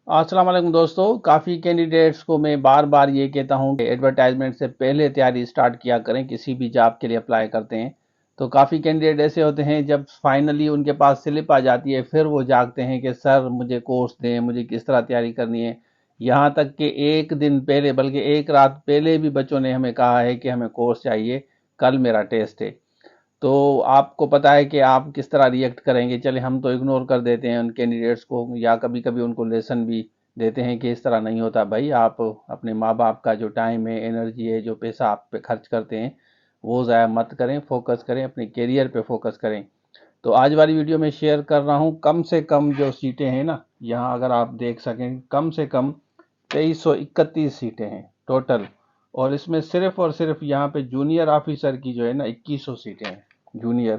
अस्सलाम वालेकुम दोस्तों। काफ़ी कैंडिडेट्स को मैं बार बार ये कहता हूँ कि एडवर्टाइजमेंट से पहले तैयारी स्टार्ट किया करें, किसी भी जॉब के लिए अप्लाई करते हैं तो काफ़ी कैंडिडेट ऐसे होते हैं जब फाइनली उनके पास स्लिप आ जाती है फिर वो जागते हैं कि सर मुझे कोर्स दें, मुझे किस तरह तैयारी करनी है। यहाँ तक कि एक दिन पहले बल्कि एक रात पहले भी बच्चों ने हमें कहा है कि हमें कोर्स चाहिए, कल मेरा टेस्ट है। तो आपको पता है कि आप किस तरह रिएक्ट करेंगे। चले हम तो इग्नोर कर देते हैं उन कैंडिडेट्स को, या कभी कभी उनको लेसन भी देते हैं कि इस तरह नहीं होता भाई, आप अपने माँ बाप का जो टाइम है, एनर्जी है, जो पैसा आप पे खर्च करते हैं वो ज़ाया मत करें, फोकस करें, अपने करियर पे फोकस करें। तो आज वाली वीडियो में शेयर कर रहा हूँ कम से कम जो सीटें हैं ना, यहाँ अगर आप देख सकें कम से कम 2331 सीटें हैं टोटल। और इसमें सिर्फ और सिर्फ यहाँ पे जूनियर ऑफिसर की जो है ना 2100 सीटें हैं। जूनियर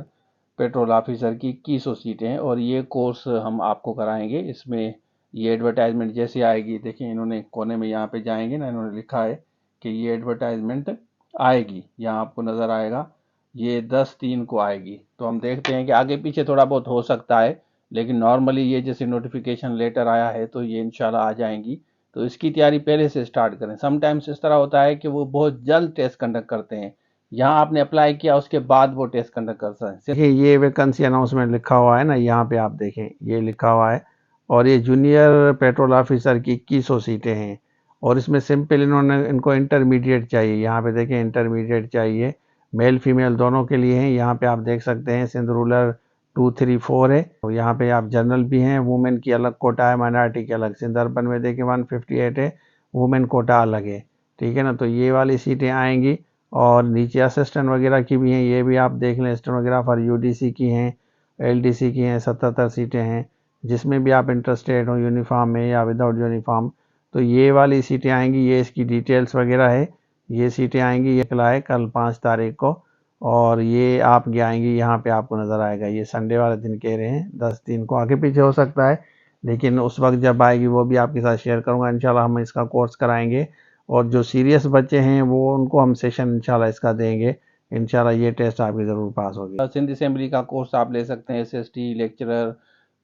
पेट्रोल ऑफिसर की 2100 सीटें हैं और ये कोर्स हम आपको कराएंगे। इसमें ये एडवर्टाइजमेंट जैसे आएगी, देखिए इन्होंने कोने में यहाँ पे जाएंगे ना, इन्होंने लिखा है कि ये एडवर्टाइजमेंट आएगी, यहाँ आपको नज़र आएगा, ये 10/3 को आएगी। तो हम देखते हैं कि आगे पीछे थोड़ा बहुत हो सकता है, लेकिन नॉर्मली ये जैसे नोटिफिकेशन लेटर आया है तो ये इंशाल्लाह आ जाएंगी। तो इसकी तैयारी पहले से स्टार्ट करें। समटाइम्स इस तरह होता है कि वो बहुत जल्द टेस्ट कंडक्ट करते हैं, यहाँ आपने अप्लाई किया उसके बाद वो टेस्ट कंडक्ट कर सकते हैं। देखिए ये वैकेंसी अनाउंसमेंट लिखा हुआ है ना, यहाँ पे आप देखें ये लिखा हुआ है। और ये जूनियर पेट्रोल ऑफिसर की 2100 सीटें हैं। और इसमें सिंपल इन्होंने इनको इंटरमीडिएट चाहिए, यहाँ पे देखें इंटरमीडिएट चाहिए, मेल फीमेल दोनों के लिए हैं। यहाँ पे आप देख सकते हैं सिंध रूरल 234 है। और यहाँ पे आप जनरल भी हैं, वुमेन की अलग कोटा है, माइनॉरिटी की अलग। सिंध अर्बन में देखें 158 है, वुमेन कोटा अलग है। ठीक है ना, तो ये वाली सीटें आएंगी। और नीचे असिस्टेंट वगैरह की भी हैं, ये भी आप देख लें। स्टेनोग्राफर यूडीसी की हैं, एलडीसी की हैं, 77 सीटें हैं। जिसमें भी आप इंटरेस्टेड हो, यूनिफॉर्म में या विदाउट यूनिफॉर्म, तो ये वाली सीटें आएंगी। ये इसकी डिटेल्स वगैरह है, ये सीटें आएंगी। ये निकला है कल 5 तारीख को। और ये आप आएंगी, यहाँ पे आपको नज़र आएगा। ये संडे वाले दिन कह रहे हैं, 10/3 को। आगे पीछे हो सकता है, लेकिन उस वक्त जब आएगी वो भी आपके साथ शेयर करूँगा। इंशाल्लाह हम इसका कोर्स कराएंगे। और जो सीरियस बच्चे हैं वो उनको हम सेशन इंशाल्लाह इसका देंगे। इंशाल्लाह ये टेस्ट आपकी ज़रूर पास होगी। सिंध असेंबली का कोर्स आप ले सकते हैं, एसएसटी लेक्चरर,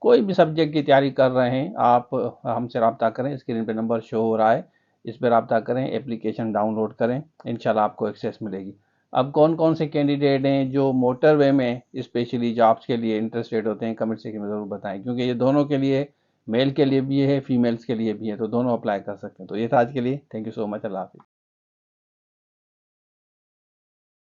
कोई भी सब्जेक्ट की तैयारी कर रहे हैं आप हमसे रब्ता करें। स्क्रीन पे नंबर शो हो रहा है, इस पर रब्ता करें, एप्लीकेशन डाउनलोड करें, इंशाल्लाह आपको एक्सेस मिलेगी। अब कौन कौन से कैंडिडेट हैं जो मोटरवे में स्पेशली जॉब्स के लिए इंटरेस्टेड होते हैं, कमेंट सेक्शन में ज़रूर बताएं, क्योंकि ये दोनों के लिए, मेल के लिए भी है, फीमेल्स के लिए भी है, तो दोनों अप्लाई कर सकते हैं। तो ये था आज के लिए। Thank you so much. अल्लाह हाफिज़।